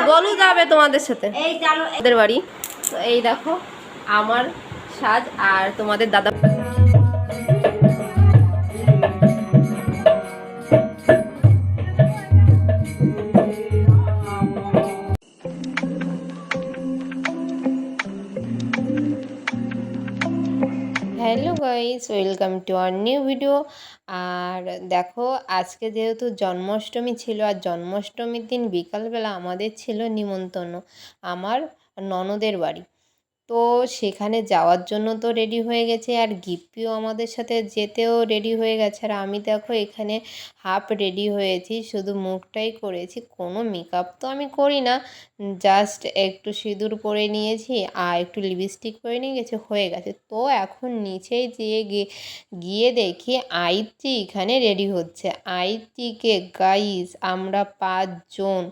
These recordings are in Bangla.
গলু যাবে তোমাদের সাথে ওদের বাড়ি। তো এই দেখো আমার সাজ আর তোমাদের দাদা। Hello guys, welcome to our new video. আর দেখো আজকে যেহেতু জন্মাষ্টমী ছিল, আর জন্মাষ্টমীর দিন বিকালবেলা আমাদের ছিল নিমন্ত্রণ আমার ননদের বাড়ি। তো সেখানে যাওয়ার জন্য তো রেডি হয়ে গেছে, আর গিপ্পিও আমাদের সাথে যেতেও রেডি হয়ে গেছে। আর আমি দেখো এখানে হাফ রেডি হয়েছি, শুধু মুখটাই করেছি, কোনো মেকআপ তো আমি করি না, জাস্ট একটু সিঁদুর পরে নিয়েছি আর একটু লিপস্টিক পরে নিয়ে গেছে, হয়ে গেছে। তো এখন নিচেই যেয়ে গিয়ে দেখি আইত্রি এখানে রেডি হচ্ছে। আইত্রিকে গাইস আমরা 5 জন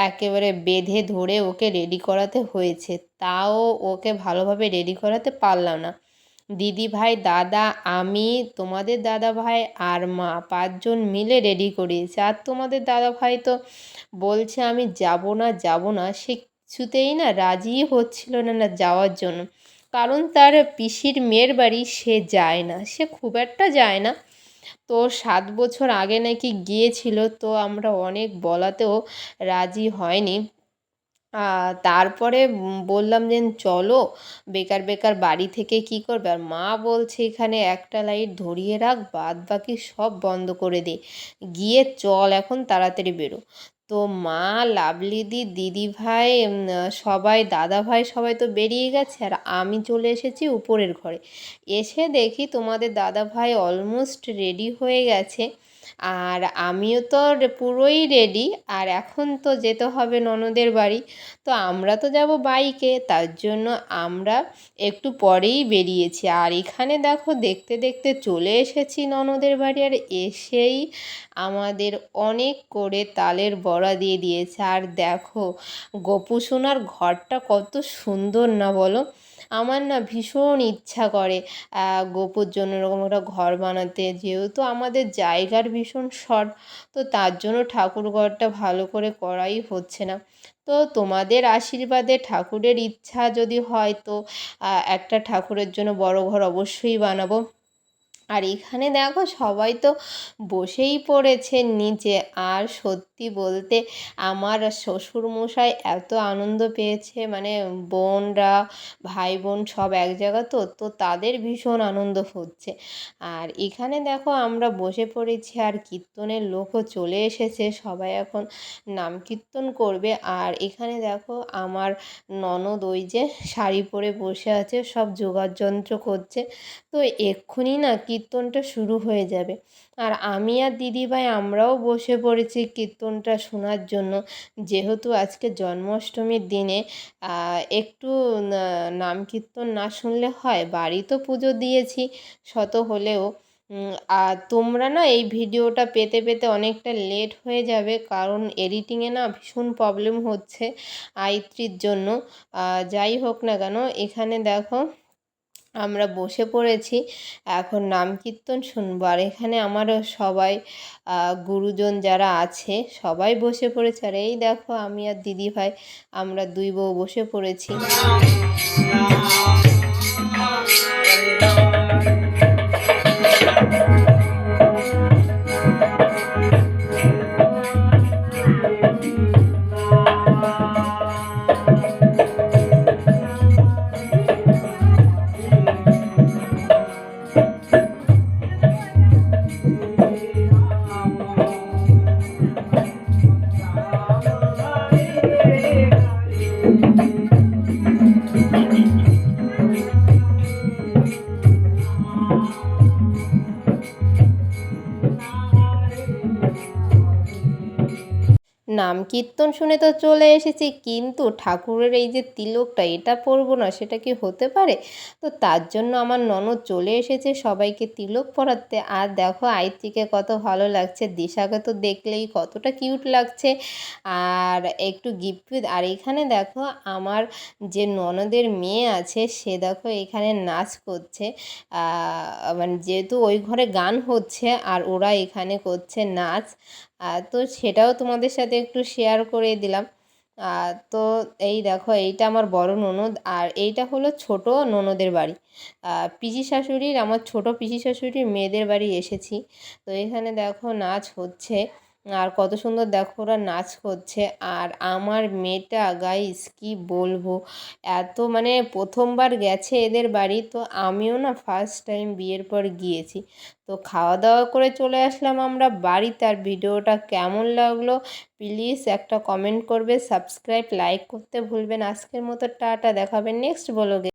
একেবারে বেঁধে ধরে ওকে রেডি করাতে হয়েছে, তাও ওকে ভালোভাবে রেডি করাতে পারলাম না। দিদি ভাই, দাদা, আমি, তোমাদের দাদা ভাই আর মা 5 জন মিলে রেডি করিয়েছি। আর তোমাদের দাদা ভাই তো বলছে আমি যাব না যাব না, সে কিছুতেই না রাজিই হচ্ছিল না যাওয়ার জন্য। কারণ তার পিসির মেয়ের বাড়ি সে যায় না, সে খুব একটা যায় না। তো 7 বছর আগে নাকি গিয়েছিল, তো আমরা অনেক বলাতেও রাজি হয়নি। তারপরে বললাম যে চলো, বেকার বেকার বাড়ি থেকে কি করবে। আর মা বলছে এখানে একটা লাইট ধরিয়ে রাখ, বাদ বাকি সব বন্ধ করে দে, গিয়ে চল এখন তাড়াতাড়ি বেরো। তো মা, লাভলিদি, দিদি ভাই, সবাই, দাদা ভাই সবাই তো বেরিয়ে গেছে, আর আমি চলে এসেছি উপরের ঘরে। এসে দেখি তোমাদের দাদা ভাই অলমোস্ট রেডি হয়ে গেছে, আর আমিও তো পুরোই রেডি। আর এখন তো যেতে হবে ননদের বাড়ি, তো আমরা তো যাব বাইকে, তার জন্য আমরা একটু পরেই বেরিয়েছি। আর এখানে দেখো দেখতে দেখতে চলে এসেছি ননদের বাড়ি, আর এসেই আমাদের অনেক করে তালের বড়া দিয়ে দিয়েছে। আর দেখো গোপু সোনার ঘরটা কত সুন্দর না বলো। আমার না ভীষণ ইচ্ছা করে গোপুর জন্য এরকম একটা ঘর বানাতে, যেহেতু আমাদের জায়গার ভীষণ শর্ট, তো তার জন্য ঠাকুর ঘরটা ভালো করে করাই হচ্ছে না। তো তোমাদের আশীর্বাদে, ঠাকুরের ইচ্ছা যদি হয়, তো একটা ঠাকুরের জন্য বড় ঘর অবশ্যই বানাবো। আর এখানে দেখো সবাই তো বসেই পড়েছে নিচে। আর সত্যি বলতে আমার শ্বশুরমশাই এত আনন্দ পেয়েছে, মানে বোনরা, ভাই বোন সব এক জায়গা, তো তো তাদের ভীষণ আনন্দ হচ্ছে। আর এখানে দেখো আমরা বসে পড়েছি, আর কীর্তনের লোকও চলে এসেছে, সবাই এখন নাম কীর্তন করবে। আর এখানে দেখো আমার ননদ ওই যে শাড়ি পরে বসে আছে, সব যোগাড়যন্ত্র করছে। তো এক্ষুনি না কীর্তনটা শুরু হয়ে যাবে। আর আমি আর দিদিভাই আমরাও বসে পড়েছি কীর্তনটা শোনার জন্য, যেহেতু আজকে জন্মাষ্টমীর দিনে একটু নাম কীর্তন না শুনলে হয়। বাড়ি তো পুজো দিয়েছি শত হলেও। আর তোমরা না এই ভিডিওটা পেতে পেতে অনেকটা লেট হয়ে যাবে, কারণ এডিটিংয়ে না ভীষণ প্রবলেম হচ্ছে আইত্রির জন্য। যাই হোক না কেন, এখানে দেখো আমরা বসে পড়েছি, এখন নাম কীর্তন শুনবো। আর এখানে আমারও সবাই গুরুজন যারা আছে সবাই বসে পড়েছে। আর এই দেখো আমি আর দিদি ভাই আমরা 2 বউ বসে পড়েছি। নাম কীর্তন শুনে তো চলে এসেছি, কিন্তু ঠাকুরের এই যে তিলকটা এটা পরবো না, সেটা কি হতে পারে? তো তার জন্য আমার ননদ চলে এসেছে সবাইকে তিলক পরাতে। আর দেখো আইত্রিকে কত ভালো লাগছে, দিশাকে তো দেখলেই কতটা কিউট লাগছে। আর একটু গিফট। আর এখানে দেখো আমার যে ননদের মেয়ে আছে, সে দেখো এখানে নাচ করছে। মানে যেহেতু ওই ঘরে গান হচ্ছে আর ওরা এখানে করছে নাচ। তো সেটাও তোমাদের সাথে একটু শেয়ার করে দিলাম। তো এই দেখো এইটা আমার বড় ননদ, আর এইটা হলো ছোট ননদের বাড়ি। পিসি শাশুড়ির, আমার ছোট পিসি শাশুড়ির মেয়েদের বাড়ি এসেছি। তো এখানে দেখো নাচ হচ্ছে, আর কত সুন্দর দেখো ওরা নাচ করছে। আর আমার মেয়েটা গাইস কি বলবো, এত মানে প্রথমবার গেছে এদের বাড়ি, তো আমিও না ফার্স্ট টাইম বিয়ের পর গিয়েছি। তো খাওয়া দাওয়া করে চলে আসলাম আমরা বাড়িতে। আর ভিডিওটা কেমন লাগলো প্লিজ একটা কমেন্ট করবে, সাবস্ক্রাইব লাইক করতে ভুলবেন। আজকের মতো টাটা, দেখাবেন নেক্সট ব্লগে।